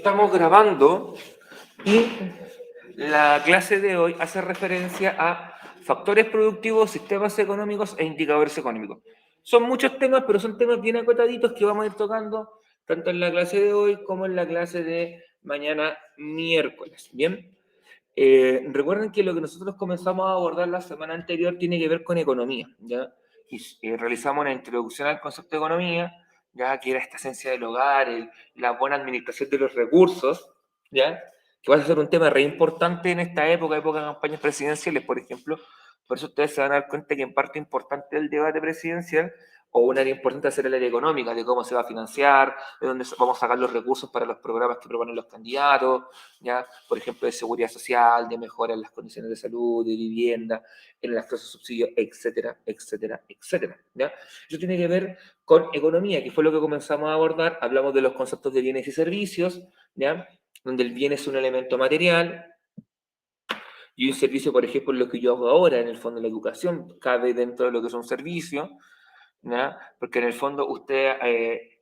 Estamos grabando y la clase de hoy hace referencia a factores productivos, sistemas económicos e indicadores económicos. Son muchos temas, pero son temas bien acotaditos que vamos a ir tocando tanto en la clase de hoy como en la clase de mañana miércoles. Bien, recuerden que lo que nosotros comenzamos a abordar la semana anterior tiene que ver con economía, ¿ya? Y realizamos una introducción al concepto de economía, ya que era esta esencia del hogar, la buena administración de los recursos, ¿ya? Que va a ser un tema re importante en esta época de campañas presidenciales, por ejemplo. Por eso ustedes se van a dar cuenta que en parte importante del debate presidencial, o un área importante va a ser el área económica, de cómo se va a financiar, de dónde vamos a sacar los recursos para los programas que proponen los candidatos, ¿ya? Por ejemplo, de seguridad social, de mejora en las condiciones de salud, de vivienda, en el acceso a subsidios, etcétera, etcétera, etcétera, ¿ya? Eso tiene que ver con economía, que fue lo que comenzamos a abordar. Hablamos de los conceptos de bienes y servicios, ¿ya? Donde el bien es un elemento material y un servicio, por ejemplo, lo que yo hago ahora, en el fondo la educación, cabe dentro de lo que es un servicio, ¿ya? Porque en el fondo usted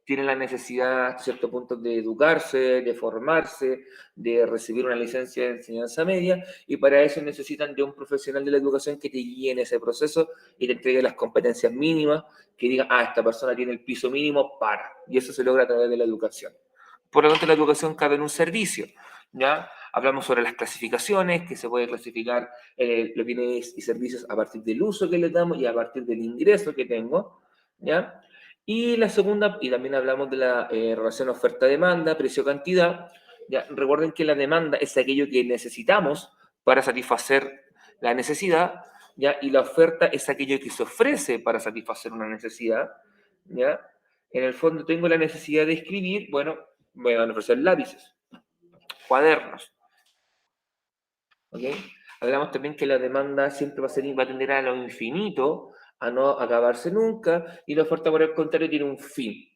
tiene la necesidad, a cierto punto, de educarse, de formarse, de recibir una licencia de enseñanza media, y para eso necesitan de un profesional de la educación que te guíe en ese proceso y te entregue las competencias mínimas, que diga, esta persona tiene el piso mínimo para, y eso se logra a través de la educación. Por lo tanto, la educación cabe en un servicio, ¿ya? Hablamos sobre las clasificaciones, que se puede clasificar los bienes y servicios a partir del uso que le damos y a partir del ingreso que tengo, ¿ya? Y la segunda, y también hablamos de la relación oferta-demanda, precio-cantidad, ¿ya? Recuerden que la demanda es aquello que necesitamos para satisfacer la necesidad, ¿ya? Y la oferta es aquello que se ofrece para satisfacer una necesidad, ¿ya? En el fondo tengo la necesidad de escribir, bueno, me van a ofrecer lápices, cuadernos, ¿ok? Hablamos también que la demanda siempre va a tender a lo infinito, a no acabarse nunca, y la oferta, por el contrario, tiene un fin.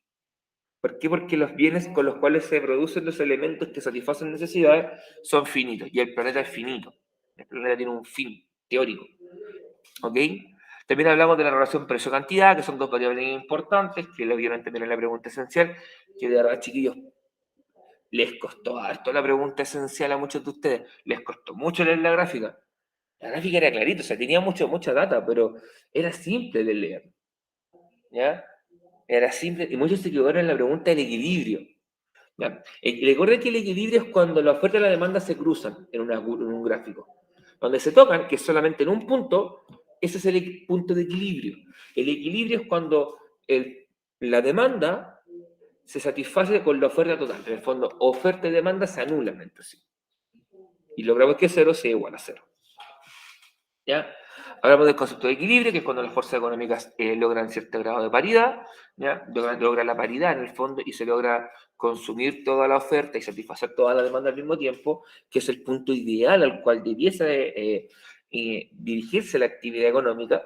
¿Por qué? Porque los bienes con los cuales se producen los elementos que satisfacen necesidades son finitos, y el planeta es finito. El planeta tiene un fin teórico, ¿ok? También hablamos de la relación precio-cantidad, que son dos variables importantes, que lo vieron también en la pregunta esencial, que de verdad, chiquillos, les costó harto la pregunta esencial a muchos de ustedes. Les costó mucho leer la gráfica. La gráfica era clarita, o sea, tenía mucha data, pero era simple de leer, ¿ya? Era simple, y muchos se equivocaron en la pregunta del equilibrio, ¿ya? Recuerden que el equilibrio es cuando la oferta y la demanda se cruzan en un gráfico. Donde se tocan, que es solamente en un punto, ese es el punto de equilibrio. El equilibrio es cuando la demanda se satisface con la oferta total. En el fondo, oferta y demanda se anulan entre sí. Y logramos que cero sea igual a cero, ¿ya? Hablamos del concepto de equilibrio, que es cuando las fuerzas económicas logran cierto grado de paridad, ¿ya? Logra la paridad en el fondo y se logra consumir toda la oferta y satisfacer toda la demanda al mismo tiempo, que es el punto ideal al cual debiese dirigirse la actividad económica,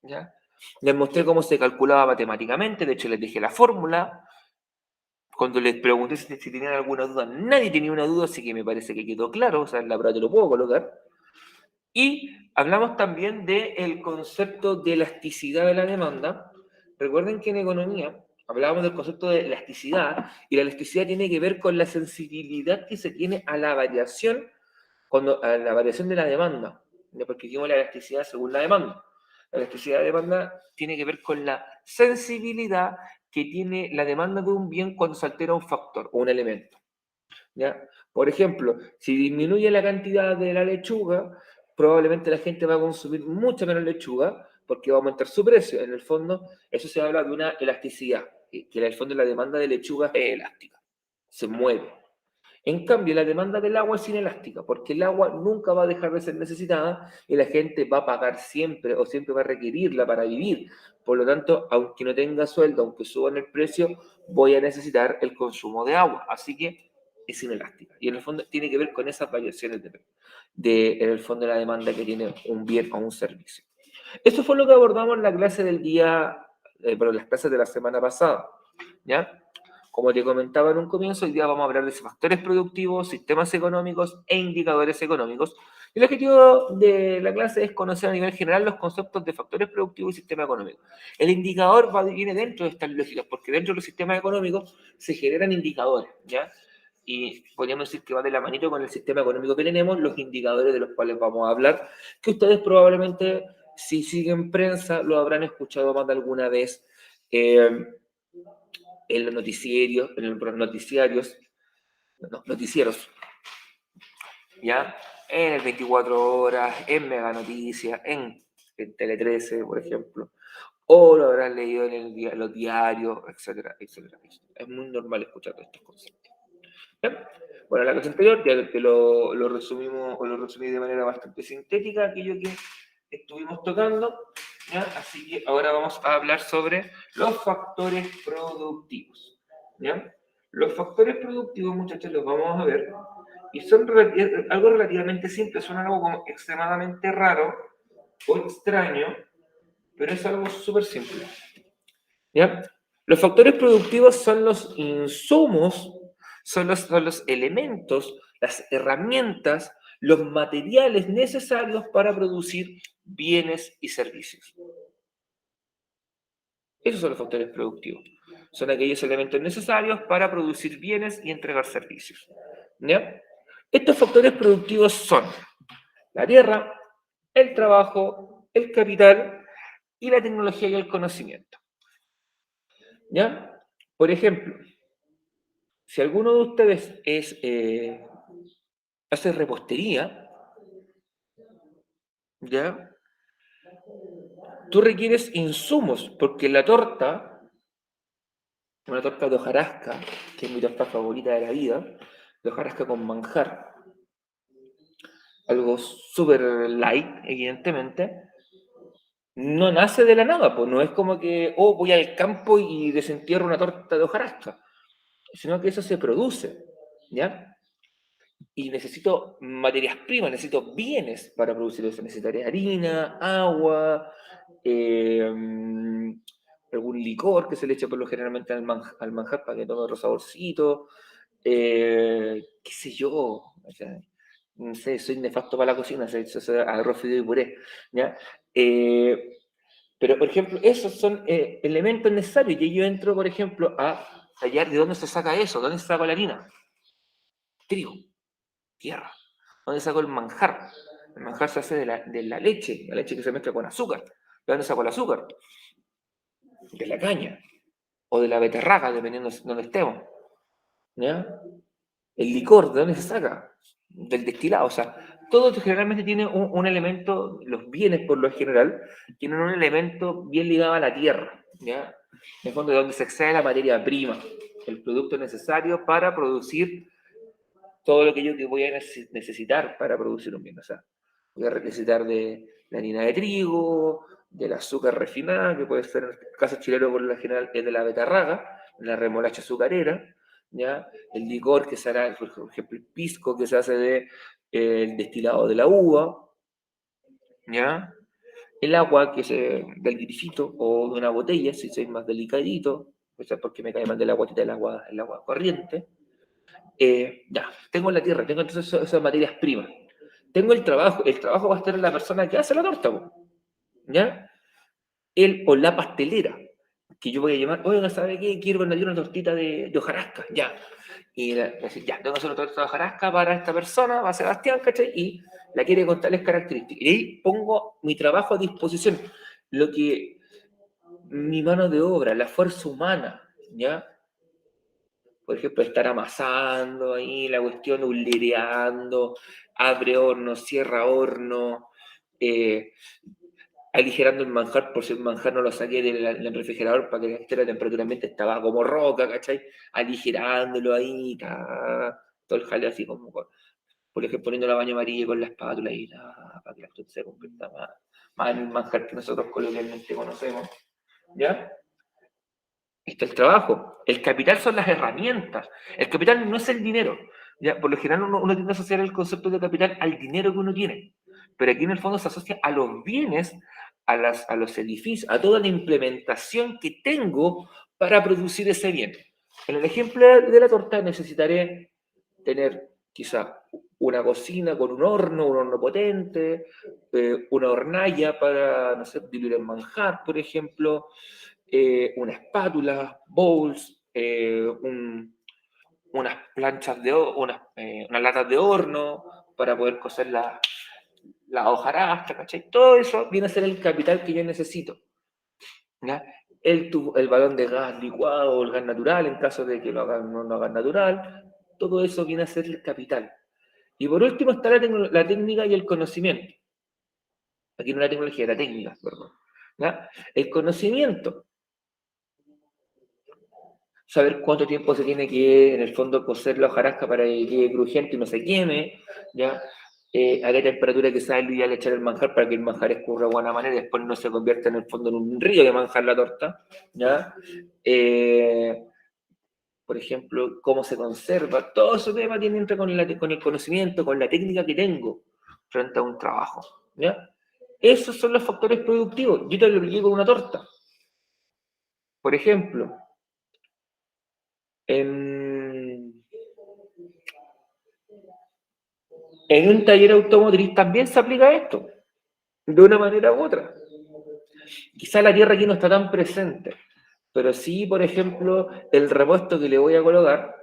¿ya? Les mostré cómo se calculaba matemáticamente, de hecho les dije la fórmula. Cuando les pregunté si tenían alguna duda, nadie tenía una duda, así que me parece que quedó claro, o sea, en la prueba te lo puedo colocar. Y hablamos también del concepto de elasticidad de la demanda. Recuerden que en economía hablábamos del concepto de elasticidad, y la elasticidad tiene que ver con la sensibilidad que se tiene a la variación, a la variación de la demanda, porque dijimos la elasticidad según la demanda. La elasticidad de demanda tiene que ver con la sensibilidad que tiene la demanda de un bien cuando se altera un factor o un elemento, ¿ya? Por ejemplo, si disminuye la cantidad de la lechuga, probablemente la gente va a consumir mucha menos lechuga porque va a aumentar su precio. En el fondo, eso se habla de una elasticidad, que en el fondo la demanda de lechuga es elástica, se mueve. En cambio, la demanda del agua es inelástica, porque el agua nunca va a dejar de ser necesitada y la gente va a pagar siempre o siempre va a requerirla para vivir. Por lo tanto, aunque no tenga sueldo, aunque suban el precio, voy a necesitar el consumo de agua. Así que es inelástica. Y en el fondo tiene que ver con esas variaciones en el fondo de la demanda que tiene un bien o un servicio. Eso fue lo que abordamos en la clase del día, las clases de la semana pasada, ¿ya? Como te comentaba en un comienzo, hoy día vamos a hablar de factores productivos, sistemas económicos e indicadores económicos. El objetivo de la clase es conocer a nivel general los conceptos de factores productivos y sistema económico. El indicador viene dentro de estas lógicas, porque dentro de los sistemas económicos se generan indicadores, ¿ya? y podríamos decir que va de la manito con el sistema económico que tenemos, los indicadores de los cuales vamos a hablar, que ustedes probablemente, si siguen prensa, lo habrán escuchado más de alguna vez en los noticieros, noticieros, ¿ya? En el 24 horas, en Mega Noticias, en Tele 13, por ejemplo, o lo habrán leído en los diarios, etcétera, etcétera, etcétera. Es muy normal escuchar estos conceptos. ¿Ya? Bueno, la clase anterior ya te lo resumimos, o lo resumí de manera bastante sintética, aquello que estuvimos tocando, ¿ya? Así que ahora vamos a hablar sobre los factores productivos, ¿ya? Los factores productivos, muchachos, los vamos a ver, y son algo relativamente simple, son algo como extremadamente raro o extraño, pero es algo súper simple, ¿ya? Los factores productivos son los insumos, son los elementos, las herramientas, los materiales necesarios para producir bienes y servicios. Esos son los factores productivos. Son aquellos elementos necesarios para producir bienes y entregar servicios, ¿ya? Estos factores productivos son la tierra, el trabajo, el capital y la tecnología y el conocimiento, ¿ya? Por ejemplo, si alguno de ustedes hace repostería, ¿ya? Tú requieres insumos, porque la torta, una torta de hojarasca, que es mi torta favorita de la vida, de hojarasca con manjar, algo súper light, evidentemente, no nace de la nada, pues no es como que, oh, voy al campo y desentierro una torta de hojarasca, sino que eso se produce, ¿ya? Y necesito materias primas, necesito bienes para producir eso. Necesitaré harina, agua, algún licor que se le echa por lo generalmente al manjar para que tome otro saborcito, qué sé yo, o sea, no sé, soy nefasto para la cocina, se arroz, fideo y puré, ¿ya? Pero, por ejemplo, esos son elementos necesarios y yo entro, por ejemplo, a hallar de dónde se saca eso, dónde se saca la harina. Trigo, tierra. ¿Dónde saco el manjar? El manjar se hace de la leche que se mezcla con azúcar. ¿De dónde saco el azúcar? De la caña o de la beterraga, dependiendo de dónde estemos. ¿Ya? El licor, ¿de dónde se saca? Del destilado. O sea, todo esto generalmente tiene un elemento, los bienes por lo general, tienen un elemento bien ligado a la tierra. ¿Ya? En el fondo, de donde se extrae la materia prima, el producto necesario para producir todo lo que yo voy a necesitar para producir un bien. O sea, voy a necesitar de la harina de trigo, del azúcar refinada, que puede ser, en el caso chileno por lo general, es de la betarraga, la remolacha azucarera, ¿ya? El licor que será, por ejemplo, el pisco que se hace el destilado de la uva, ¿ya? El agua que es del grifito o de una botella, si soy más delicadito, o sea, porque me cae mal de la gotita el agua corriente. Ya, tengo la tierra, tengo entonces esas materias primas. Tengo el trabajo va a estar en la persona que hace la torta, ¿ya? Él o la pastelera, que yo voy a llamar, oiga, ¿sabe qué? Quiero vender una tortita de hojarasca, ya. Y decir, ya, tengo que hacer una torta de hojarasca para esta persona, para Sebastián, ¿cachai? Y la quiere con tales características. Y ahí pongo mi trabajo a disposición, lo que mi mano de obra, la fuerza humana, ¿ya? Por ejemplo, estar amasando ahí la cuestión, ulereando, abre horno, cierra horno, eh, aligerando el manjar, por si el manjar no lo saqué del refrigerador para que esté a la temperatura ambiente, estaba como roca, ¿cachai? Aligerándolo ahí, todo el jaleo así como, por ejemplo, poniendo la baña amarilla con la espátula y para que la cuestión se convierta más en el manjar que nosotros coloquialmente conocemos, ¿ya? Está el trabajo. El capital son las herramientas. El capital no es el dinero. ¿Ya? Por lo general uno tiende a asociar el concepto de capital al dinero que uno tiene. Pero aquí en el fondo se asocia a los bienes, a los edificios, a toda la implementación que tengo para producir ese bien. En el ejemplo de la torta necesitaré tener quizá una cocina con un horno potente, una hornalla para, no sé, diluir el manjar, por ejemplo, una espátula, bowls, planchas unas latas de horno para poder cocer la hojarasca, ¿cachai? Todo eso viene a ser el capital que yo necesito, ¿ya? El balón de gas licuado o el gas natural, en caso de que no lo hagan natural, todo eso viene a ser el capital. Y por último está la técnica y el conocimiento. Aquí no la tecnología, la técnica, perdón. ¿Ya? El conocimiento, saber cuánto tiempo se tiene que, en el fondo, cocer la hojarasca para que quede crujiente y no se queme, ¿ya? A qué temperatura que sale y al echar el manjar para que el manjar escurra de buena manera y después no se convierta en el fondo en un río de manjar la torta, ¿ya? Por ejemplo, cómo se conserva, todo ese tema tiene que ver con el conocimiento, con la técnica que tengo frente a un trabajo, ¿ya? Esos son los factores productivos. Yo te lo expliqué con una torta. Por ejemplo, en, en un taller automotriz también se aplica esto, de una manera u otra. Quizá la tierra aquí no está tan presente, pero sí, por ejemplo, el repuesto que le voy a colocar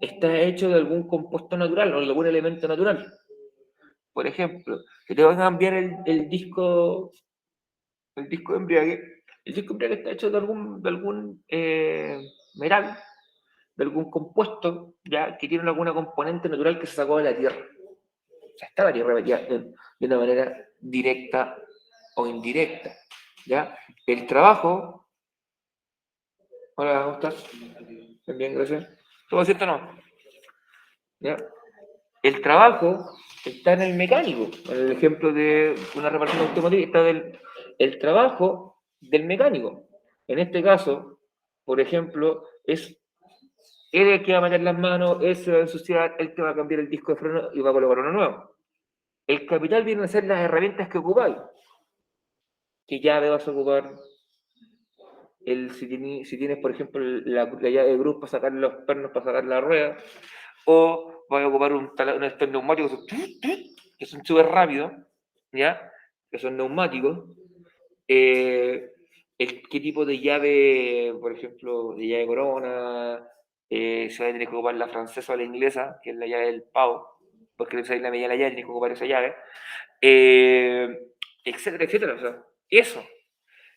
está hecho de algún compuesto natural o de algún elemento natural. Por ejemplo, que te van a cambiar el disco de embriague. El disco de embriague está hecho de algún metal, de algún compuesto, ya que tiene alguna componente natural que se sacó de la tierra. O sea, está la tierra metida de una manera directa o indirecta. ¿Ya? El trabajo. Hola, ¿cómo estás? Bien, gracias. ¿Todo cierto o no? ¿Ya? El trabajo está en el mecánico. En el ejemplo de una reparación automotriz está el trabajo del mecánico. En este caso, por ejemplo, es él el que va a meter las manos, él se va a ensuciar, él te va a cambiar el disco de freno y va a colocar uno nuevo. El capital viene a ser las herramientas que ocupáis. ¿Qué llave vas a ocupar? Si tienes, por ejemplo, la llave de grupo para sacar los pernos, para sacar la rueda, o vas a ocupar estos neumáticos que son súper rápidos, ¿ya? Que son neumáticos. Eh, ¿Qué tipo de llave, por ejemplo, de llave corona? Se va a tener que ocupar la francesa o la inglesa, que es la llave del pavo, porque no sabéis la medida de la llave, tienes que ocupar esa llave, etcétera, etcétera. O sea, eso.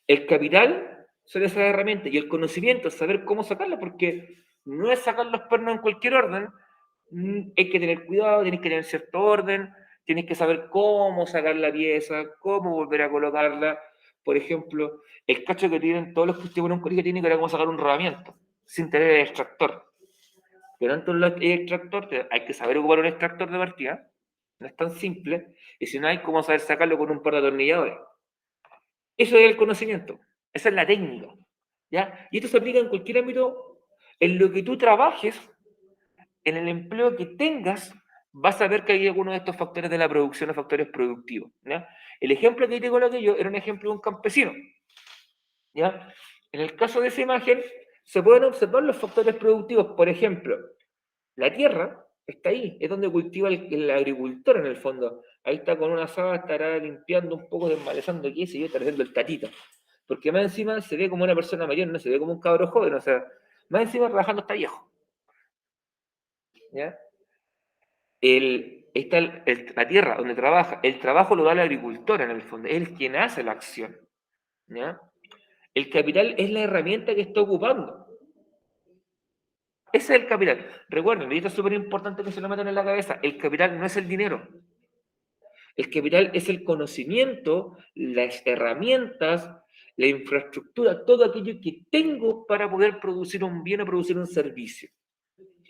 El capital son esas herramientas y el conocimiento, saber cómo sacarlo, porque no es sacar los pernos en cualquier orden. Hay que tener cuidado, tienes que tener cierto orden, tienes que saber cómo sacar la pieza, cómo volver a colocarla. Por ejemplo, el cacho que tienen todos los que estuvieron en un colegio tienen que ver cómo sacar un rodamiento sin tener el extractor. Pero antes el extractor, hay que saber ocupar un extractor de partida, no es tan simple, y si no hay, cómo saber sacarlo con un par de atornilladores. Eso es el conocimiento, esa es la técnica, ¿ya? Y esto se aplica en cualquier ámbito, en lo que tú trabajes, en el empleo que tengas, vas a ver que hay algunos de estos factores de la producción o factores productivos, ¿ya? El ejemplo que te coloqué yo era un ejemplo de un campesino, ¿ya? En el caso de esa imagen, se pueden observar los factores productivos, por ejemplo, la tierra está ahí, es donde cultiva el agricultor en el fondo. Ahí está con una sábana, estará limpiando un poco, desmalezando aquí, y yo, está haciendo el tatito. Porque más encima se ve como una persona mayor, no se ve como un cabro joven, o sea, más encima trabajando está viejo. ¿Ya? Está la tierra donde trabaja, el trabajo lo da el agricultor en el fondo, es el quien hace la acción. ¿Ya? El capital es la herramienta que está ocupando. Ese es el capital. Recuerden, y esto es súper importante que se lo metan en la cabeza, el capital no es el dinero. El capital es el conocimiento, las herramientas, la infraestructura, todo aquello que tengo para poder producir un bien o producir un servicio.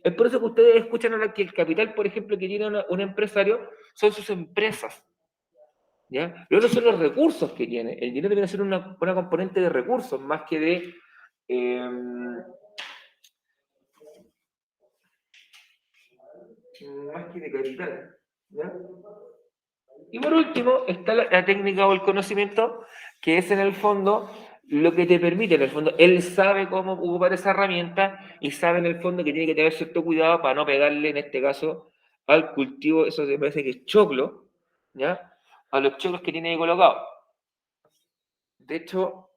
Es por eso que ustedes escuchan ahora que el capital, por ejemplo, que tiene un empresario, son sus empresas. ¿Ya? Los otros son los recursos que tiene. El dinero debe ser una componente de recursos, más que de... más que de capital. ¿Ya? Y por último está la técnica o el conocimiento, que es en el fondo lo que te permite, en el fondo, él sabe cómo ocupar esa herramienta y sabe en el fondo que tiene que tener cierto cuidado para no pegarle, en este caso, al cultivo, eso me parece que es choclo, ¿ya? A los choclos que tiene ahí colocado. De hecho,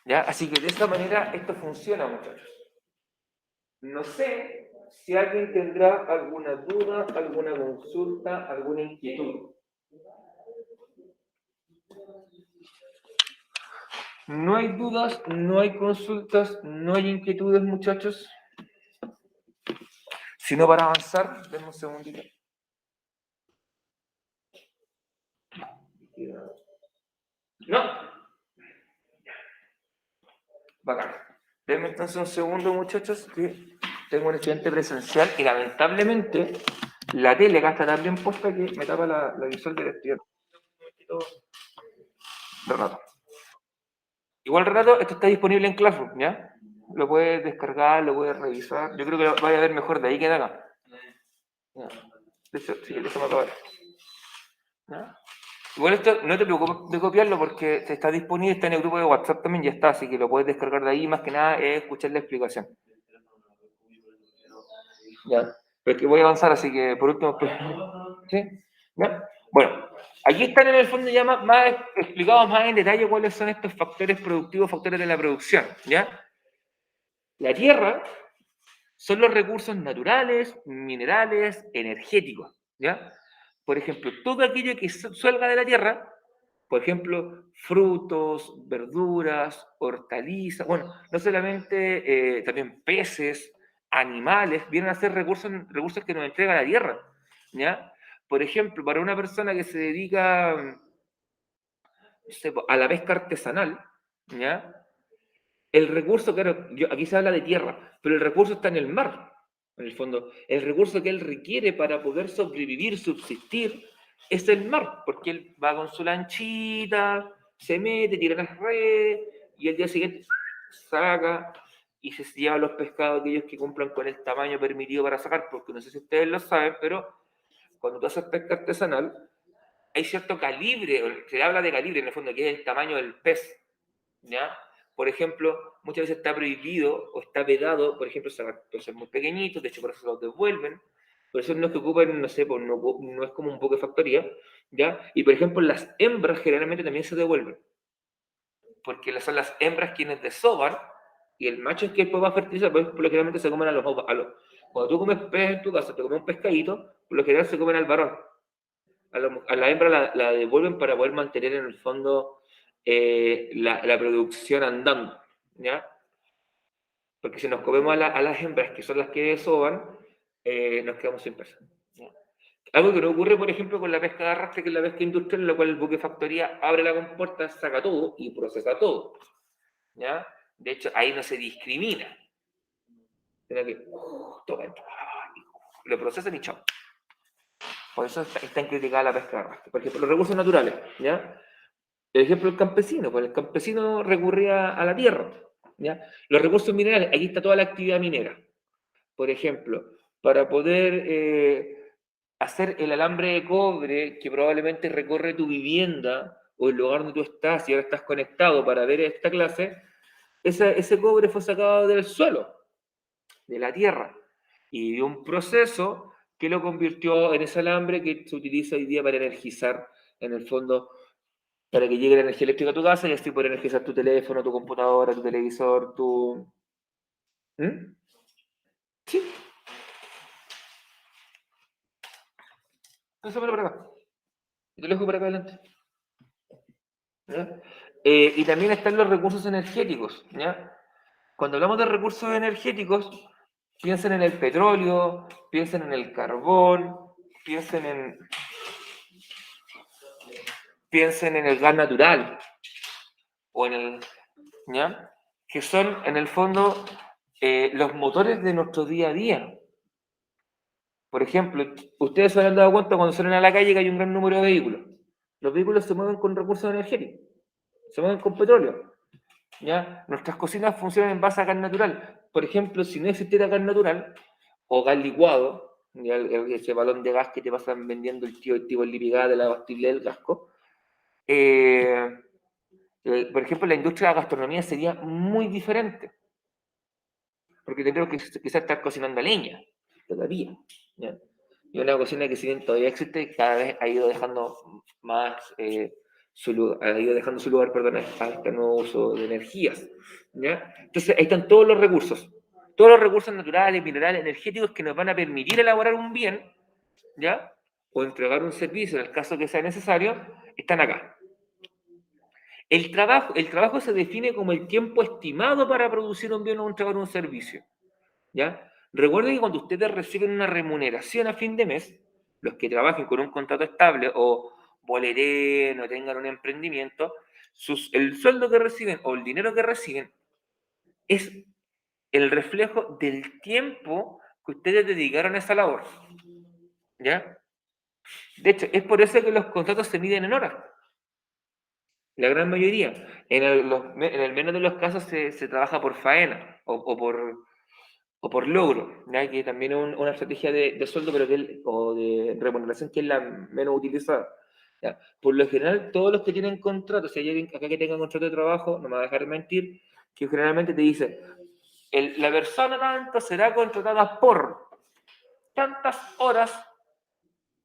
¿Ya? Así que de esta manera esto funciona, muchachos. No sé si alguien tendrá alguna duda, alguna consulta, alguna inquietud. No hay dudas, no hay consultas, no hay inquietudes, muchachos. Si no, para avanzar, denme un segundito. No. Bacán. Denme entonces un segundo, muchachos, que tengo un estudiante presencial y lamentablemente la tele acá está tan bien puesta que me tapa la visual del estudiante. Renato. Igual, Renato, esto está disponible en Classroom, ¿ya? Lo puedes descargar, lo puedes revisar. Yo creo que lo vaya a ver mejor de ahí que de acá. ¿Ya? De hecho, sí, déjame acabar. ¿Ya? Igual esto no te preocupes de copiarlo porque está disponible, está en el grupo de WhatsApp también, ya está, así que lo puedes descargar de ahí, más que nada es escuchar la explicación. Ya. Pero que voy a avanzar, así que por último, pues, ¿sí? ¿Ya? Bueno, aquí están en el fondo ya más explicados más en detalle cuáles son estos factores productivos, factores de la producción, ¿ya? La tierra son los recursos naturales, minerales, energéticos, ¿ya? Por ejemplo, todo aquello que salga de la tierra, por ejemplo, frutos, verduras, hortalizas, bueno, no solamente también peces, animales, vienen a ser recursos que nos entrega la tierra, ¿ya? Por ejemplo, para una persona que se dedica, no sé, a la pesca artesanal, ¿ya? El recurso, claro, aquí se habla de tierra, pero el recurso está en el mar, en el fondo. El recurso que él requiere para poder sobrevivir, subsistir, es el mar, porque él va con su lanchita, se mete, tira las redes, y el día siguiente saca y se lleva los pescados aquellos que cumplan con el tamaño permitido para sacar, porque no sé si ustedes lo saben, pero cuando tú haces pesca artesanal, hay cierto calibre, se habla de calibre en el fondo, que es el tamaño del pez, ¿ya? Por ejemplo, muchas veces está prohibido o está vedado, por ejemplo, sacar peces muy pequeñitos, de hecho por eso los devuelven, por eso no es que ocupan, no sé, pues no es como un poco de factoría, ¿ya? Y por ejemplo, las hembras generalmente también se devuelven, porque son las hembras quienes desovan y el macho es que después va a fertilizar, pues, por lo generalmente se comen cuando tú comes pez en tu casa, te comes un pescadito, por lo general se comen al varón, a la hembra la devuelven para poder mantener en el fondo la producción andando, ¿ya? Porque si nos comemos a las hembras, que son las que desovan, nos quedamos sin peso. ¿Ya? Algo que no ocurre, por ejemplo, con la pesca de arrastre, que es la pesca industrial, en la cual el buque factoría abre la compuerta, saca todo y procesa todo, ¿ya? De hecho, ahí no se discrimina. Sino que, toma, lo procesan y chao. Por eso es tan criticada la pesca de arrastre. Por ejemplo, los recursos naturales, ¿ya? El ejemplo del campesino, pues el campesino recurría a la tierra, ¿ya? Los recursos minerales, aquí está toda la actividad minera. Por ejemplo, para poder hacer el alambre de cobre que probablemente recorre tu vivienda o el lugar donde tú estás y ahora estás conectado para ver esta clase, ese cobre fue sacado del suelo, de la tierra, y dio un proceso que lo convirtió en ese alambre que se utiliza hoy día para energizar, en el fondo, para que llegue la energía eléctrica a tu casa y así poder energizar tu teléfono, tu computadora, tu televisor, tu... ¿Mm? Sí, eso me lo para acá. Y te lo dejo para acá adelante. ¿Ya? Y también están los recursos energéticos, ¿ya? Cuando hablamos de recursos energéticos, piensen en el petróleo, piensen en el carbón, piensen en, piensen en el gas natural o en el, ¿ya? Que son en el fondo los motores de nuestro día a día. Por ejemplo, ustedes se han dado cuenta cuando salen a la calle que hay un gran número de vehículos. Los vehículos se mueven con recursos energéticos, se mueven con petróleo. ¿Ya? Nuestras cocinas funcionan en base a gas natural. Por ejemplo, si no existiera gas natural o gas licuado, ¿ya? Ese balón de gas que te pasan vendiendo el tipo el Lipigas de la Bastille del Gasco, eh, por ejemplo, la industria de la gastronomía sería muy diferente, porque tendríamos que quizás estar cocinando a leña todavía. ¿Ya? Y una cocina que si bien todavía existe, cada vez ha ido dejando más ha ido dejando su lugar, perdón, a este nuevo uso de energías. ¿Ya? Entonces, ahí están todos los recursos naturales, minerales, energéticos que nos van a permitir elaborar un bien, ¿ya? O entregar un servicio en el caso que sea necesario, están acá. El trabajo se define como el tiempo estimado para producir un bien o entregar un servicio, ¿ya? Recuerden que cuando ustedes reciben una remuneración a fin de mes, los que trabajen con un contrato estable o boleren o tengan un emprendimiento, el sueldo que reciben o el dinero que reciben es el reflejo del tiempo que ustedes dedicaron a esa labor, ¿ya? De hecho, es por eso que los contratos se miden en horas, la gran mayoría. En el menos de los casos se trabaja por faena o por logro, ¿ya? Que también es una estrategia de sueldo pero o de remuneración que es la menos utilizada. ¿Ya? Por lo general, todos los que tienen contrato, si hay alguien acá que tenga contrato de trabajo, no me va a dejar mentir, que generalmente te dice, la persona tanto será contratada por tantas horas,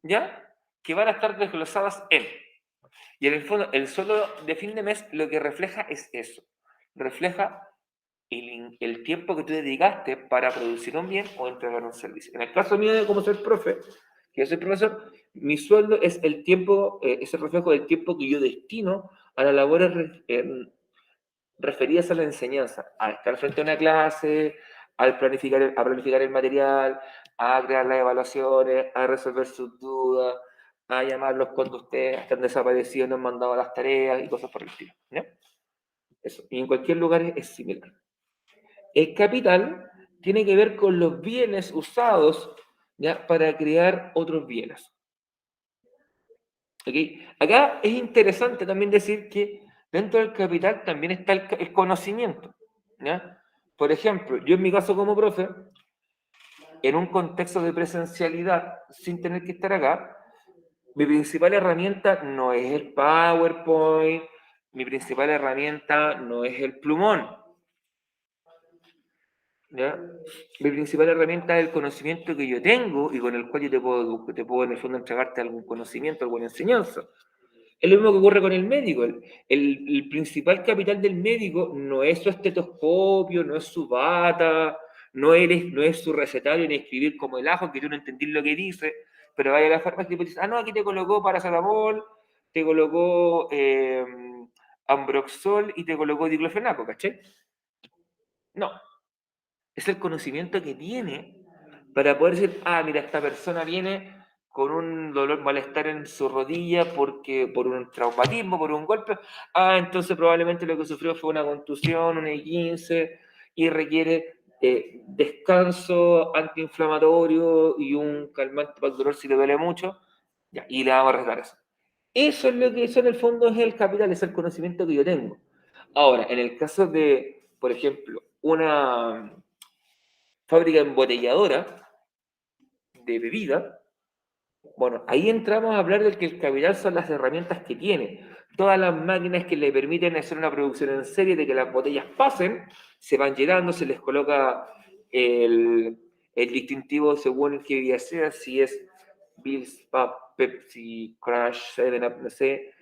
¿ya? Que van a estar desglosadas en. Y en el fondo, el sueldo de fin de mes lo que refleja es eso. Refleja el tiempo que tú dedicaste para producir un bien o entregar un servicio. En el caso mío de como ser profe, que yo soy profesor, mi sueldo es el tiempo, es el reflejo del tiempo que yo destino a las labores referidas a la enseñanza, a estar frente a una clase, a planificar el material, a crear las evaluaciones, a resolver sus dudas, a llamarlos cuando ustedes están desaparecidos, no han mandado las tareas y cosas por el estilo. ¿Ya? Eso. Y en cualquier lugar es similar. El capital tiene que ver con los bienes usados, ¿ya? Para crear otros bienes. ¿Okay? Acá es interesante también decir que dentro del capital también está el conocimiento. ¿Ya? Por ejemplo, yo en mi caso como profe, en un contexto de presencialidad, sin tener que estar acá, mi principal herramienta no es el PowerPoint, mi principal herramienta no es el plumón. ¿Ya? Mi principal herramienta es el conocimiento que yo tengo y con el cual yo te puedo en el fondo entregarte algún conocimiento, alguna enseñanza. Es lo mismo que ocurre con el médico. El principal capital del médico no es su estetoscopio, no es su bata, no es su recetario ni escribir como el ajo, que tú no entendís lo que dice, pero vaya a la farmacia y te dice, no, aquí te colocó paracetamol, te colocó ambroxol y te colocó diclofenaco, ¿cachai? No, es el conocimiento que tiene para poder decir, mira, esta persona viene con un dolor, malestar en su rodilla por un traumatismo, por un golpe. Entonces probablemente lo que sufrió fue una contusión, un E15 y requiere descanso antiinflamatorio y un calmante para el dolor si le duele mucho. Ya, y le vamos a regalar eso. Eso es lo que eso en el fondo es el capital, es el conocimiento que yo tengo. Ahora, en el caso de, por ejemplo, una fábrica embotelladora de bebida, bueno, ahí entramos a hablar del que el capital son las herramientas que tiene. Todas las máquinas que le permiten hacer una producción en serie de que las botellas pasen, se van llenando, se les coloca el distintivo según qué bebida sea, si es Bills, Pepsi, Crash, 7-Up, no sé,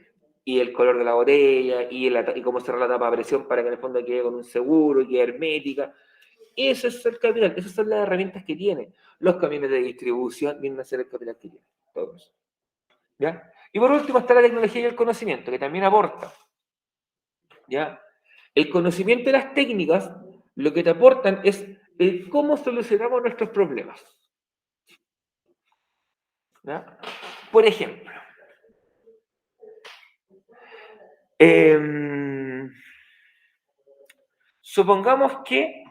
y el color de la botella, y cómo cerrar la tapa a presión para que en el fondo quede con un seguro y quede hermética. Ese es el capital, esas son las herramientas que tiene. Los camiones de distribución vienen a ser el capital que tiene. Todos. ¿Ya? Y por último está la tecnología y el conocimiento, que también aporta. ¿Ya? El conocimiento y las técnicas lo que te aportan es el cómo solucionamos nuestros problemas. ¿Ya? Por ejemplo, supongamos que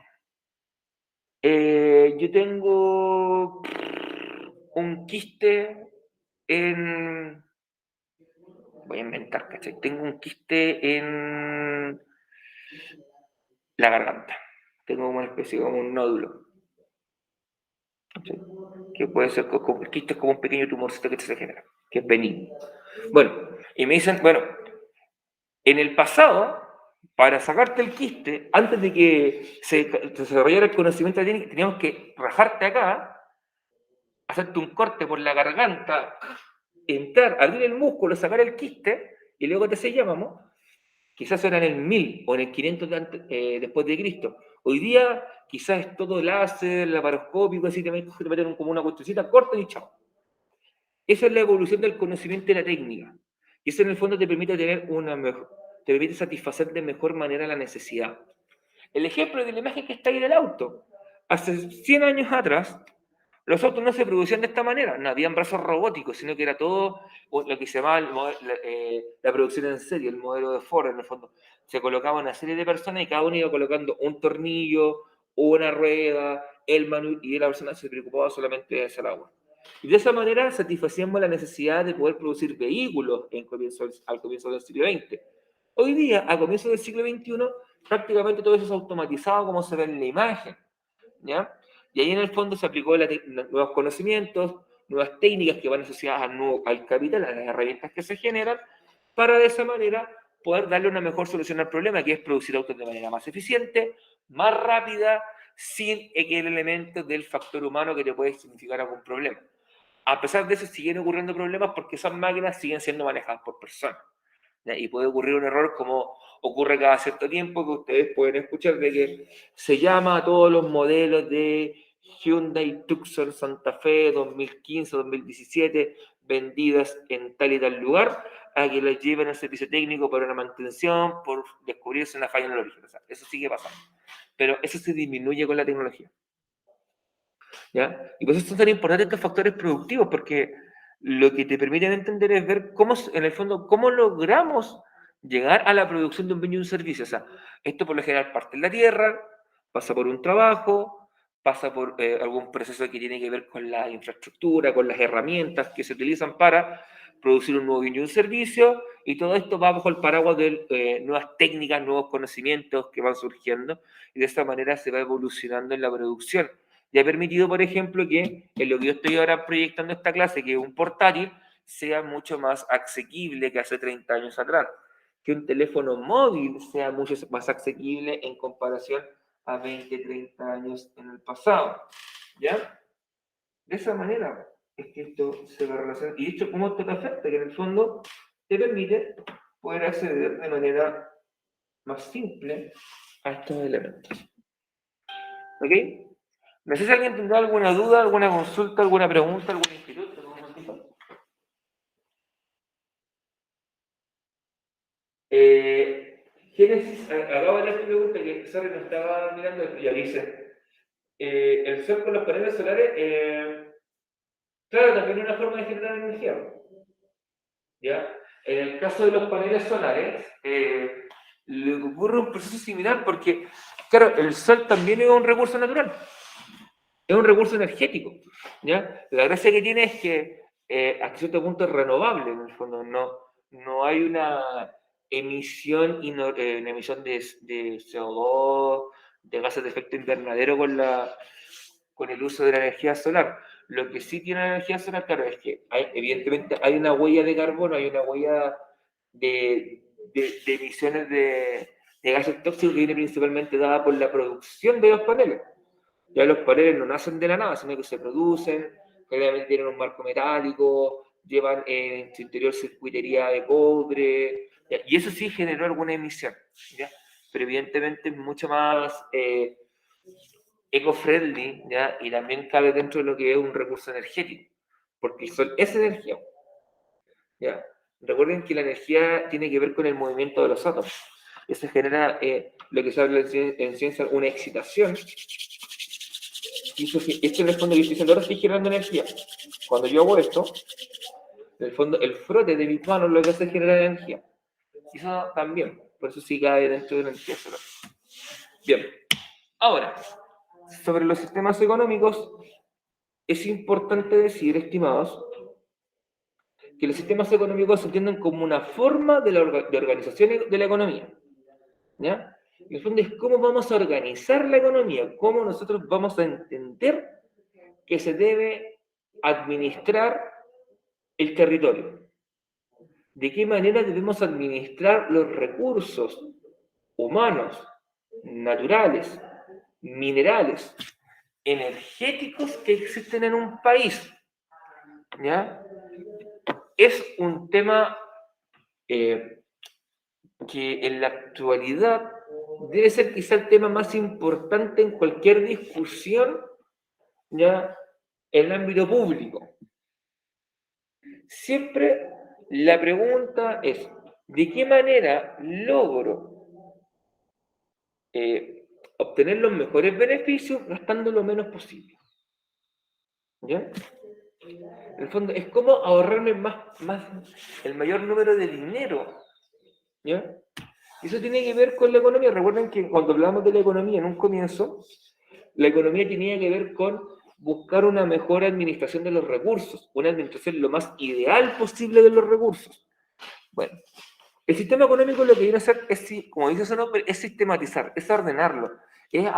yo tengo un quiste en... Voy a inventar, ¿cachai? Tengo un quiste en la garganta. Tengo una especie como un nódulo. ¿Cachai? Que puede ser como el quiste es como un pequeño tumorcito que se genera, que es benigno. Bueno, y me dicen, bueno, en el pasado, para sacarte el quiste, antes de que se desarrollara el conocimiento técnico, teníamos que rajarte acá, hacerte un corte por la garganta, entrar, abrir el músculo, sacar el quiste y luego te llamamos, quizás era en el 1000 o en el 500 después de Cristo. Hoy día quizás es todo láser, laparoscópico, así te meten como una cuestióncita corta y chao. Esa es la evolución del conocimiento y la técnica. Y eso en el fondo te permite tener te permite satisfacer de mejor manera la necesidad. El ejemplo de la imagen que está ahí del auto. Hace 100 años atrás, los autos no se producían de esta manera, no habían brazos robóticos, sino que era todo lo que se llamaba la producción en serie, el modelo de Ford, en el fondo. Se colocaba una serie de personas y cada uno iba colocando un tornillo, una rueda, y la persona se preocupaba solamente de hacer agua. Y de esa manera satisfacíamos la necesidad de poder producir vehículos al comienzo del siglo XX. Hoy día, a comienzos del siglo XXI, prácticamente todo eso es automatizado como se ve en la imagen, ¿ya? Y ahí en el fondo se aplicó nuevos conocimientos, nuevas técnicas que van asociadas al capital, a las herramientas que se generan, para de esa manera poder darle una mejor solución al problema, que es producir autos de manera más eficiente, más rápida, sin el elemento del factor humano que te puede significar algún problema. A pesar de eso, siguen ocurriendo problemas porque esas máquinas siguen siendo manejadas por personas. ¿Ya? Y puede ocurrir un error como ocurre cada cierto tiempo, que ustedes pueden escuchar, de que se llama a todos los modelos de Hyundai Tucson Santa Fe 2015, 2017, vendidas en tal y tal lugar, a que las lleven al servicio técnico para una mantención, por descubrirse una falla en el origen. O sea, eso sigue pasando. Pero eso se disminuye con la tecnología. ¿Ya? Y por eso son tan importantes estos factores productivos, porque lo que te permiten entender es ver cómo, en el fondo, cómo logramos llegar a la producción de un bien y un servicio. O sea, esto por lo general parte en la tierra, pasa por un trabajo, pasa por algún proceso que tiene que ver con la infraestructura, con las herramientas que se utilizan para producir un nuevo bien y un servicio, y todo esto va bajo el paraguas de nuevas técnicas, nuevos conocimientos que van surgiendo, y de esta manera se va evolucionando en la producción y ha permitido, por ejemplo, que en lo que yo estoy ahora proyectando esta clase, que es un portátil, sea mucho más asequible que hace 30 años atrás. Que un teléfono móvil sea mucho más asequible en comparación a 20, 30 años en el pasado. ¿Ya? De esa manera es que esto se va a relacionar. Y esto, ¿cómo esto te afecta? Que en el fondo te permite poder acceder de manera más simple a estos elementos. ¿Ok? No sé si alguien tendrá alguna duda, alguna consulta, alguna pregunta, algún instituto. Génesis, acabo de leer tu pregunta que sorry, no estaba mirando, ya dice, el sol con los paneles solares, claro, también es una forma de generar energía. ¿Ya? En el caso de los paneles solares, le ocurre un proceso similar porque, claro, el sol también es un recurso natural. Es un recurso energético, ¿ya? La gracia que tiene es que hasta cierto punto es renovable, en el fondo, no hay una emisión, una emisión de CO2, de gases de efecto invernadero con el uso de la energía solar. Lo que sí tiene la energía solar, claro, es que evidentemente hay una huella de carbono, hay una huella de emisiones de gases tóxicos que viene principalmente dada por la producción de los paneles. Ya los paneles no nacen de la nada, sino que se producen, generalmente tienen un marco metálico, llevan en su interior circuitería de cobre, ¿ya? Y eso sí generó alguna emisión, ¿ya? Pero evidentemente es mucho más eco-friendly, ¿ya? Y también cabe dentro de lo que es un recurso energético, porque el sol es energía, ¿ya? Recuerden que la energía tiene que ver con el movimiento de los átomos. Eso genera lo que se habla en ciencia una excitación. Y esto en el fondo que estoy diciendo ahora estoy generando energía. Cuando yo hago esto, en el fondo el frote de mis manos lo que hace es generar energía. Y eso también, por eso sí cae dentro de la energía solar. Bien, ahora, sobre los sistemas económicos, es importante decir, estimados, que los sistemas económicos se entienden como una forma de organización de la economía. ¿Ya? En el fondo es cómo vamos a organizar la economía, cómo nosotros vamos a entender que se debe administrar el territorio. ¿De qué manera debemos administrar los recursos humanos, naturales, minerales, energéticos que existen en un país? ¿Ya? Es un tema que en la actualidad debe ser quizá el tema más importante en cualquier discusión ya en el ámbito público. Siempre la pregunta es, ¿de qué manera logro obtener los mejores beneficios gastando lo menos posible? ¿Ya? En el fondo, es como ahorrarme el mayor número de dinero. ¿Ya? Y eso tiene que ver con la economía. Recuerden que cuando hablamos de la economía en un comienzo, la economía tenía que ver con buscar una mejor administración de los recursos, una administración lo más ideal posible de los recursos. Bueno, el sistema económico lo que viene a hacer es, como dice su nombre, es sistematizar, es ordenarlo, es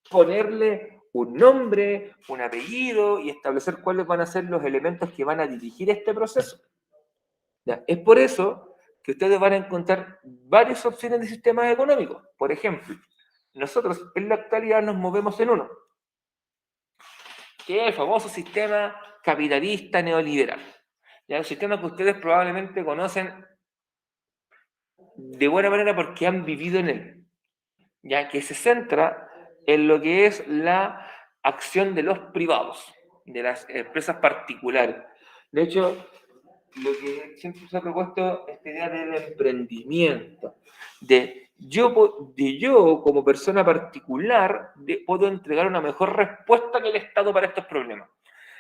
ponerle un nombre, un apellido y establecer cuáles van a ser los elementos que van a dirigir este proceso. ¿Ya? Es por eso que ustedes van a encontrar varias opciones de sistemas económicos. Por ejemplo, nosotros en la actualidad nos movemos en uno, que es el famoso sistema capitalista neoliberal. ¿Ya? Un sistema que ustedes probablemente conocen de buena manera porque han vivido en él, ya que se centra en lo que es la acción de los privados, de las empresas particulares. De hecho, lo que siempre se ha propuesto esta idea del emprendimiento, de yo como persona particular puedo entregar una mejor respuesta que el Estado para estos problemas.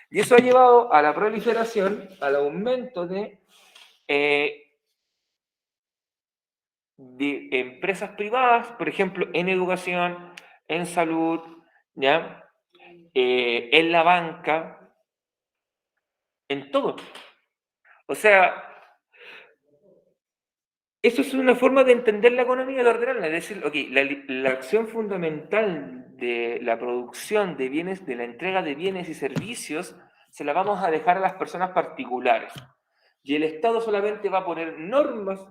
Y eso ha llevado a la proliferación, al aumento de empresas privadas, por ejemplo, en educación, en salud, ¿ya? En la banca, en todo. O sea, eso es una forma de entender la economía, de ordenarla, es decir, ok, la acción fundamental de la producción de bienes, de la entrega de bienes y servicios, se la vamos a dejar a las personas particulares. Y el Estado solamente va a poner normas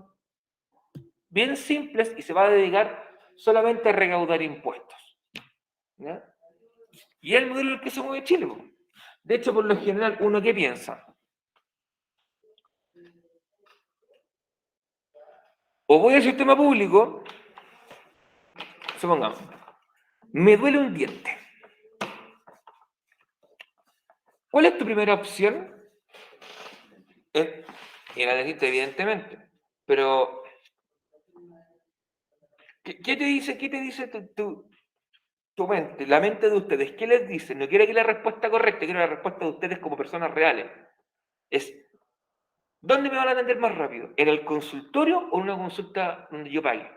bien simples y se va a dedicar solamente a recaudar impuestos. ¿Ya? Y es el modelo en el que se mueve Chile. De hecho, por lo general, ¿uno qué piensa? O voy al sistema público, supongamos, me duele un diente. ¿Cuál es tu primera opción? Ir al dentista, evidentemente. Pero, ¿qué te dice tu mente, la mente de ustedes? ¿Qué les dice? No quiero que la respuesta correcta, quiero la respuesta de ustedes como personas reales. Es, ¿dónde me van a atender más rápido? ¿En el consultorio o en una consulta donde yo pague?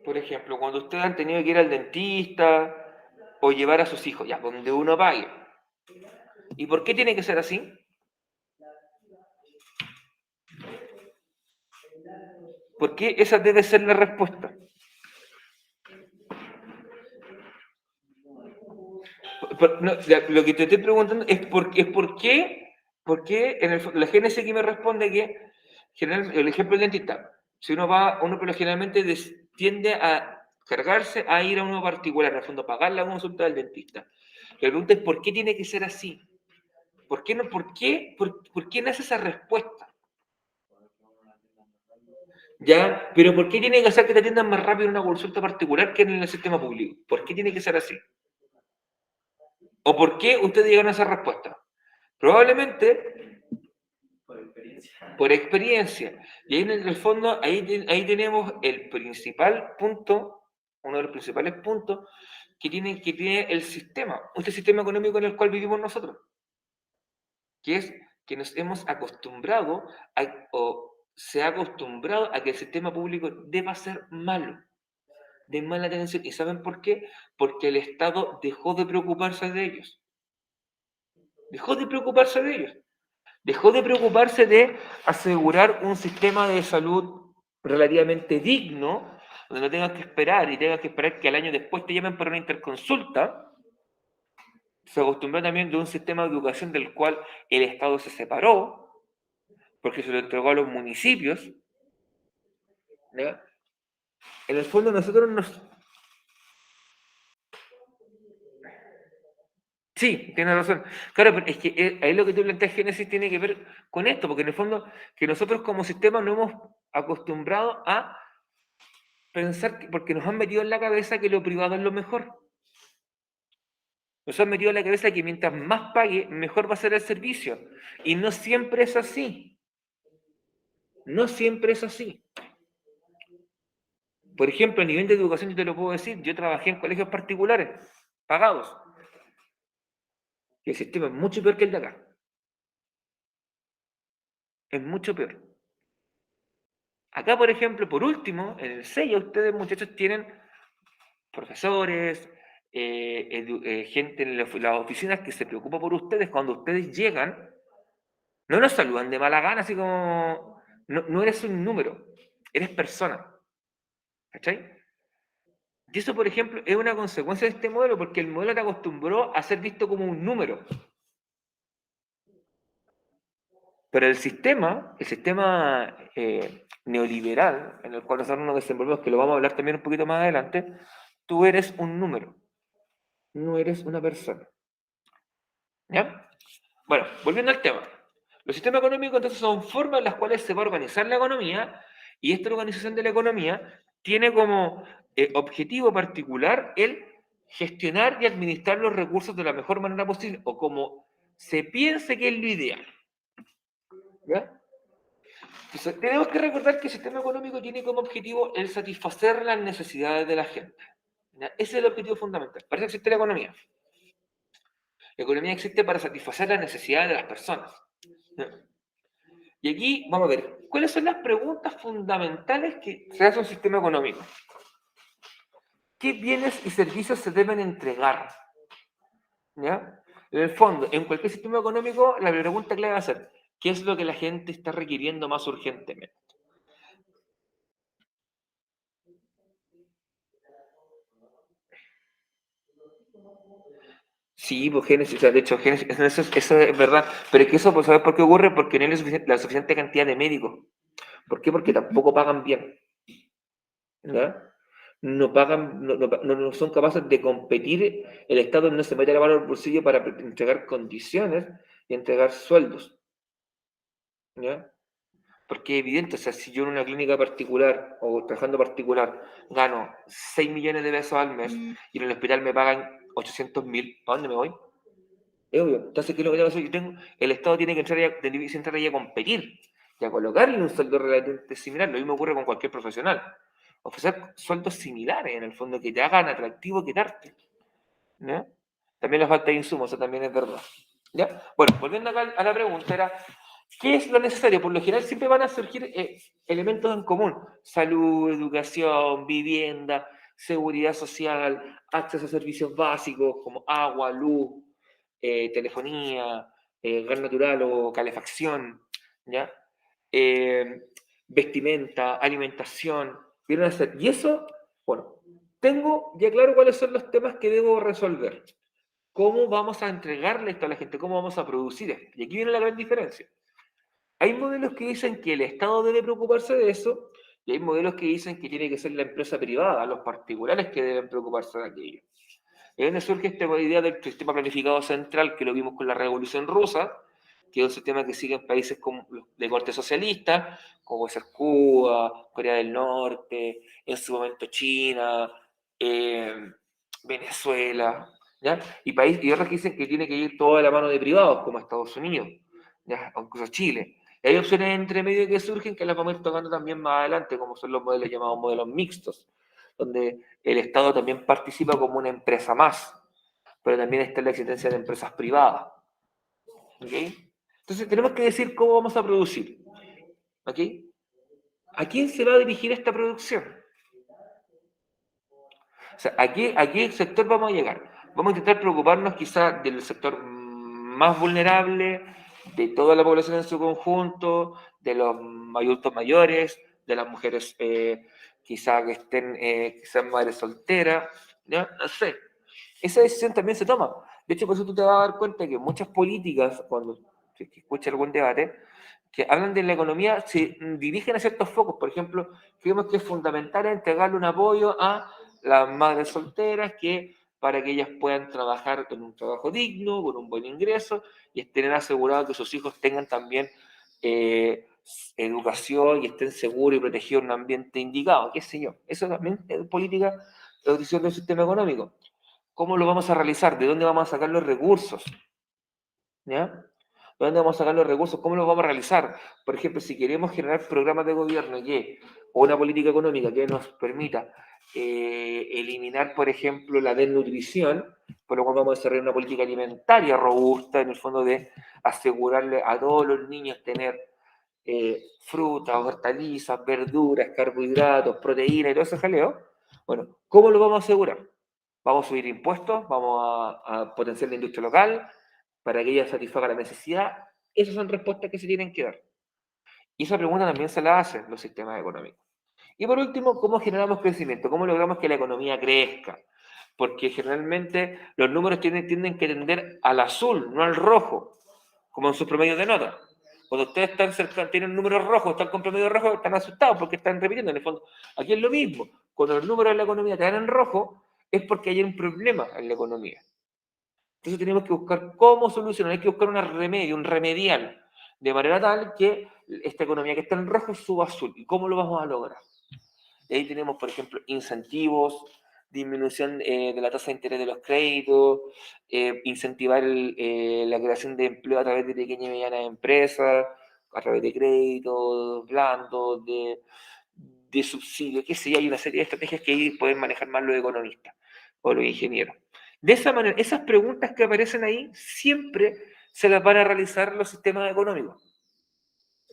Por ejemplo, cuando ustedes han tenido que ir al dentista o llevar a sus hijos, ya, donde uno pague. ¿Y por qué tiene que ser así? ¿Por qué esa debe ser la respuesta? No, lo que te estoy preguntando es por qué la génesis aquí me responde que el ejemplo del dentista, si uno pero generalmente tiende a cargarse a ir a uno particular, en el fondo pagar la consulta del dentista. La pregunta es ¿por qué tiene que ser así? ¿Por qué, no, por qué nace esa respuesta? ¿Ya? Pero ¿por qué tiene que ser que te atiendan más rápido en una consulta particular que en el sistema público? ¿Por qué tiene que ser así? ¿O por qué ustedes llegan a esa respuesta? Probablemente por experiencia. Y ahí en el fondo, ahí tenemos el principal punto, uno de los principales puntos que tiene el sistema, este sistema económico en el cual vivimos nosotros, que es que nos hemos acostumbrado o se ha acostumbrado a que el sistema público deba ser malo, de mala atención. ¿Y saben por qué? Porque el Estado dejó de preocuparse de ellos. Dejó de preocuparse de ellos. Dejó de preocuparse de asegurar un sistema de salud relativamente digno, donde no tengas que esperar y tengas que esperar que al año después te llamen para una interconsulta. Se acostumbró también de un sistema de educación del cual el Estado se separó, porque se lo entregó a los municipios. ¿Ya? En el fondo nosotros Sí, tienes razón. Claro, pero es que ahí lo que tú planteas, Génesis, tiene que ver con esto, porque en el fondo que nosotros como sistema no hemos acostumbrado a pensar, porque nos han metido en la cabeza que lo privado es lo mejor. Nos han metido en la cabeza que mientras más pague, mejor va a ser el servicio. Y no siempre es así. No siempre es así. Por ejemplo, a nivel de educación, yo te lo puedo decir, yo trabajé en colegios particulares, pagados, y el sistema es mucho peor que el de acá. Es mucho peor. Acá, por ejemplo, por último, en el sello, ustedes, muchachos, tienen profesores, gente en las oficinas que se preocupa por ustedes. Cuando ustedes llegan, no nos saludan de mala gana, así como, no, no eres un número, eres persona. ¿Cachai? Y eso, por ejemplo, es una consecuencia de este modelo, porque el modelo te acostumbró a ser visto como un número. Pero el sistema neoliberal, en el cual nosotros nos desenvolvemos, que lo vamos a hablar también un poquito más adelante, tú eres un número, no eres una persona. ¿Ya? Bueno, volviendo al tema. Los sistemas económicos entonces son formas en las cuales se va a organizar la economía, y esta organización de la economía tiene como objetivo particular el gestionar y administrar los recursos de la mejor manera posible, o como se piense que es lo ideal. ¿Ya? Entonces, tenemos que recordar que el sistema económico tiene como objetivo el satisfacer las necesidades de la gente. ¿Ya? Ese es el objetivo fundamental. Para eso existe la economía. La economía existe para satisfacer las necesidades de las personas. ¿Ya? Y aquí vamos a ver, ¿cuáles son las preguntas fundamentales que se hace un sistema económico? ¿Qué bienes y servicios se deben entregar? ¿Ya? En el fondo, en cualquier sistema económico, la pregunta clave va a ser, ¿qué es lo que la gente está requiriendo más urgentemente? Sí, pues Génesis, o sea, de hecho, Génesis, eso es verdad, pero es que eso, pues, ¿sabes por qué ocurre? Porque no hay la suficiente cantidad de médicos. ¿Por qué? Porque tampoco pagan bien, ¿ya? No pagan, no son capaces de competir, el Estado no se mete la mano al bolsillo para entregar condiciones y entregar sueldos, ¿ya? Porque es evidente, o sea, si yo en una clínica particular o trabajando particular gano 6 millones de pesos al mes y en el hospital me pagan 800.000, ¿para dónde me voy? Es obvio. Entonces, ¿qué es lo que tengo que hacer? El Estado tiene que entrar ahí a competir y a colocarle un sueldo relativamente similar. Lo mismo ocurre con cualquier profesional. Ofrecer sueldos similares, en el fondo, que te hagan atractivo quedarte. ¿No? También la falta de insumos, eso también es verdad. ¿Ya? Bueno, volviendo acá a la pregunta, era, ¿qué es lo necesario? Por lo general siempre van a surgir elementos en común. Salud, educación, vivienda, seguridad social, acceso a servicios básicos como agua, luz, telefonía, gas natural o calefacción, ¿ya? Eh, vestimenta, alimentación. ¿Vieron hacer? Y eso, bueno, tengo ya claro cuáles son los temas que debo resolver. ¿Cómo vamos a entregarle esto a la gente? ¿Cómo vamos a producir esto? Y aquí viene la gran diferencia. Hay modelos que dicen que el Estado debe preocuparse de eso, y hay modelos que dicen que tiene que ser la empresa privada, los particulares que deben preocuparse de aquello. Es donde surge esta idea del sistema planificado central, que lo vimos con la Revolución Rusa, que es un sistema que sigue en países como de corte socialista, como puede ser Cuba, Corea del Norte, en su momento China, eh, Venezuela, ¿ya? Y otros que dicen que tiene que ir toda de la mano de privados, como Estados Unidos, ¿ya? O incluso Chile. Y hay opciones entre medio que surgen que las vamos a ir tocando también más adelante, como son los modelos llamados modelos mixtos, donde el Estado también participa como una empresa más, pero también está la existencia de empresas privadas. ¿Okay? Entonces tenemos que decir cómo vamos a producir. ¿Okay? ¿A quién se va a dirigir esta producción? O sea, ¿a qué sector vamos a llegar? Vamos a intentar preocuparnos quizás del sector más vulnerable, de toda la población en su conjunto, de los adultos mayores, de las mujeres quizás que estén, que sean madres solteras, ¿ya? No sé. Esa decisión también se toma. De hecho, por eso tú te vas a dar cuenta que muchas políticas, cuando si escuchas algún debate, que hablan de la economía, se dirigen a ciertos focos. Por ejemplo, creemos que es fundamental entregarle un apoyo a las madres solteras que para que ellas puedan trabajar con un trabajo digno, con un buen ingreso, y estén asegurados que sus hijos tengan también educación y estén seguros y protegidos en un ambiente indicado, qué sé yo. Eso también es política de decisión del sistema económico. ¿Cómo lo vamos a realizar? ¿De dónde vamos a sacar los recursos? ¿Ya? ¿De dónde vamos a sacar los recursos? ¿Cómo los vamos a realizar? Por ejemplo, si queremos generar programas de gobierno o una política económica que nos permita eliminar, por ejemplo, la desnutrición, por lo cual vamos a desarrollar una política alimentaria robusta, en el fondo de asegurarle a todos los niños tener frutas, hortalizas, verduras, carbohidratos, proteínas y todo ese jaleo. Bueno, ¿cómo lo vamos a asegurar? Vamos a subir impuestos, vamos a potenciar la industria local para que ella satisfaga la necesidad. Esas son respuestas que se tienen que dar. Y esa pregunta también se la hacen los sistemas económicos. Y por último, ¿cómo generamos crecimiento? ¿Cómo logramos que la economía crezca? Porque generalmente los números tienden que tender al azul, no al rojo, como en sus promedios de nota. Cuando ustedes están cerca, tienen números rojos, están con promedio rojo, están asustados porque están repitiendo. En el fondo, aquí es lo mismo. Cuando los números de la economía te dan en rojo, es porque hay un problema en la economía. Entonces tenemos que buscar cómo solucionar, hay que buscar un remedio, un remedial, de manera tal que esta economía que está en rojo suba a azul. ¿Y cómo lo vamos a lograr? Y ahí tenemos, por ejemplo, incentivos, disminución de la tasa de interés de los créditos, incentivar la creación de empleo a través de pequeñas y medianas empresas, a través de créditos blandos, de subsidios, qué sé yo, hay una serie de estrategias que ahí pueden manejar más los economistas o los ingenieros. De esa manera, esas preguntas que aparecen ahí siempre se las van a realizar los sistemas económicos.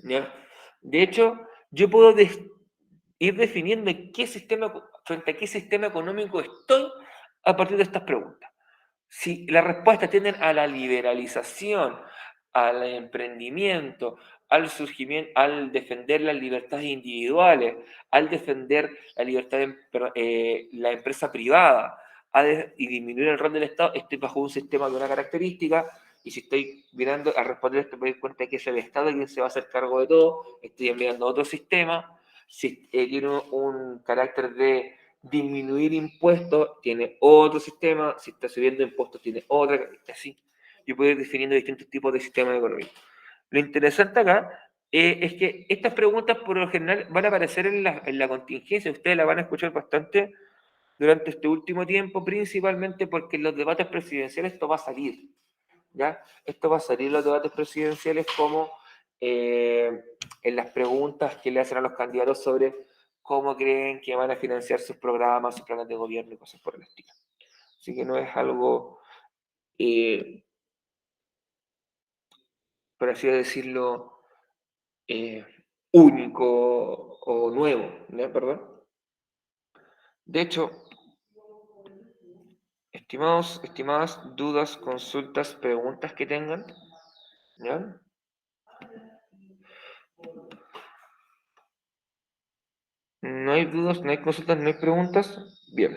¿Ya? De hecho, yo puedo ir definiendo frente a qué sistema económico estoy a partir de estas preguntas. Si las respuestas tienden a la liberalización, al emprendimiento, al surgimiento, al defender las libertades individuales, al defender la libertad de la empresa privada y disminuir el rol del Estado, estoy bajo un sistema de una característica. Y si estoy mirando a responder esto, me doy cuenta que es el Estado quien se va a hacer cargo de todo. Estoy enviando otro sistema. Si tiene un carácter de disminuir impuestos, tiene otro sistema. Si está subiendo impuestos, tiene otra. Así. Yo puedo ir definiendo distintos tipos de sistemas económicos. Lo interesante acá es que estas preguntas por lo general van a aparecer en la contingencia. Ustedes la van a escuchar bastante durante este último tiempo, principalmente porque en los debates presidenciales esto va a salir. ¿Ya? Esto va a salir en los debates presidenciales como en las preguntas que le hacen a los candidatos sobre cómo creen que van a financiar sus programas, sus planes de gobierno y cosas por el estilo. Así que no es algo, eh, por así decirlo, eh, único o nuevo, ¿no? ¿Perdón? De hecho, estimados, estimadas, dudas, consultas, preguntas que tengan, ¿ya? No hay dudas, no hay consultas, no hay preguntas. Bien.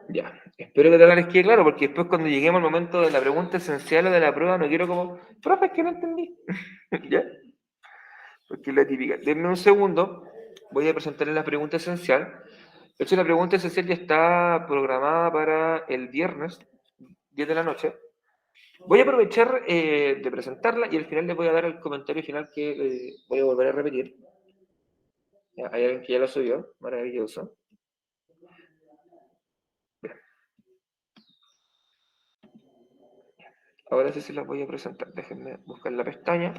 Ya, espero que te les quede claro, porque después cuando lleguemos al momento de la pregunta esencial o de la prueba, no quiero como, profe, es que no entendí. ¿Ya? Porque es la típica. Denme un segundo, voy a presentarles la pregunta esencial. De hecho, la pregunta esencial ya está programada para el viernes, 10 de la noche. Voy a aprovechar de presentarla y al final les voy a dar el comentario final que voy a volver a repetir. Ya, hay alguien que ya lo subió, maravilloso. Ahora sí se las voy a presentar. Déjenme buscar la pestaña.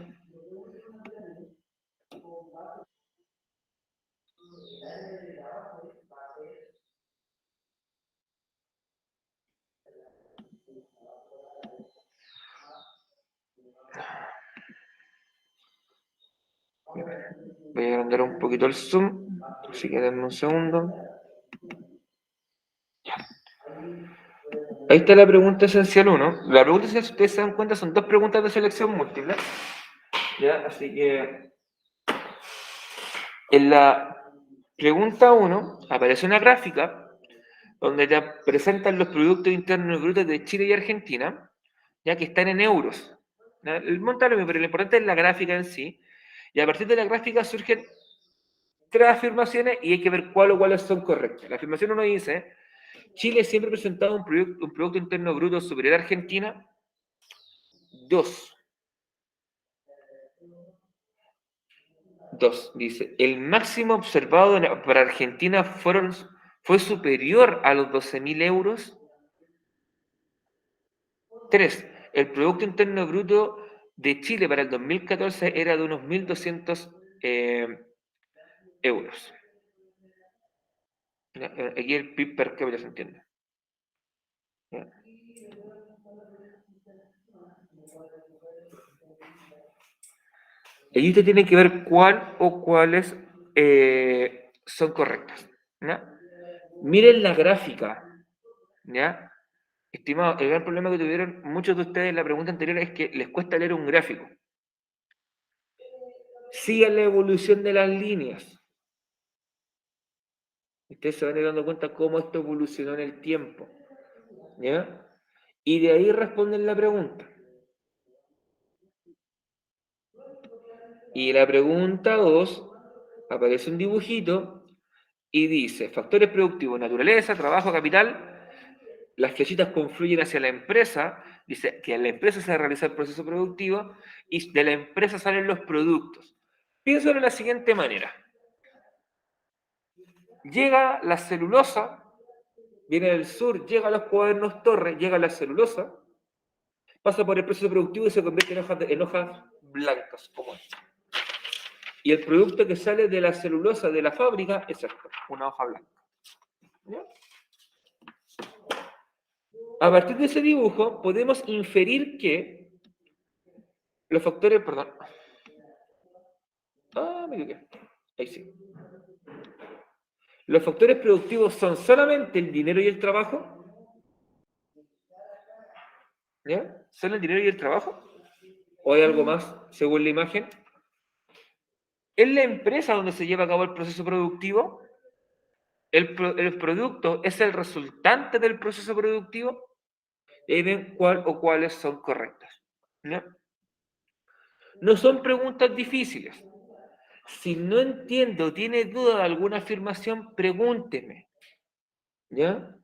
Voy a agrandar un poquito el zoom, así que denme un segundo. Ya. Ahí está la pregunta esencial 1. La pregunta esencial, si ustedes se dan cuenta, son dos preguntas de selección múltiple. ¿Ya? Así que en la pregunta 1 aparece una gráfica donde te presentan los productos internos brutos de Chile y Argentina, ya que están en euros. ¿Ya? El monto es lo mismo, pero lo importante es la gráfica en sí. Y a partir de la gráfica surgen tres afirmaciones y hay que ver cuáles son correctas. La afirmación 1 dice Chile siempre ha presentado un Producto Interno Bruto superior a Argentina. 2. Dice, el máximo observado para Argentina fue superior a los 12.000 euros. 3. El Producto Interno Bruto de Chile para el 2014 era de unos 1.200 euros. Aquí el PIB per cápita se entiende. Allí usted tiene que ver cuál o cuáles son correctas. ¿Ya? Miren la gráfica. ¿Ya? Estimado, el gran problema que tuvieron muchos de ustedes en la pregunta anterior es que les cuesta leer un gráfico. Sigan la evolución de las líneas. Ustedes se van a ir dando cuenta cómo esto evolucionó en el tiempo. ¿Ya? Y de ahí responden la pregunta. Y la pregunta 2, aparece un dibujito y dice, factores productivos, naturaleza, trabajo, capital. Las flechitas confluyen hacia la empresa, dice que en la empresa se realiza el proceso productivo y de la empresa salen los productos. Piénsalo de la siguiente manera. Llega la celulosa, viene del sur, llega a los Cuadernos Torres, llega la celulosa, pasa por el proceso productivo y se convierte en hojas blancas, como esta. Y el producto que sale de la celulosa de la fábrica es esto, una hoja blanca. ¿Ya? A partir de ese dibujo podemos inferir que los factores, perdón. Me equivoqué. Ahí sí. ¿Los factores productivos son solamente el dinero y el trabajo? ¿Ya? ¿Solo el dinero y el trabajo? ¿O hay algo más según la imagen? ¿Es la empresa donde se lleva a cabo el proceso productivo? ¿El producto es el resultante del proceso productivo? Y ven cuál o cuáles son correctas. ¿Ya? No son preguntas difíciles. Si no entiendo o tiene duda de alguna afirmación, pregúnteme. ¿Ya?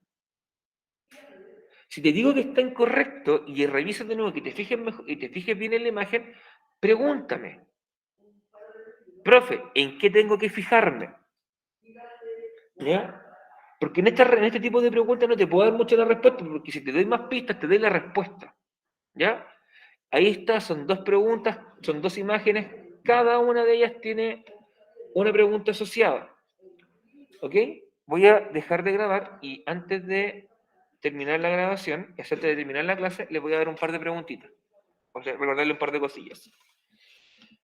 Si te digo que está incorrecto y revisas de nuevo, que te fijes mejor, y te fijes bien en la imagen, pregúntame. Profe, ¿en qué tengo que fijarme? ¿Ya? Porque en este tipo de preguntas no te puedo dar mucho la respuesta, porque si te doy más pistas, te doy la respuesta. ¿Ya? Ahí está, son 2 preguntas, son 2 imágenes, cada una de ellas tiene una pregunta asociada. ¿Ok? Voy a dejar de grabar y antes de terminar la grabación, y antes de terminar la clase, les voy a dar un par de preguntitas. O sea, recordarle un par de cosillas.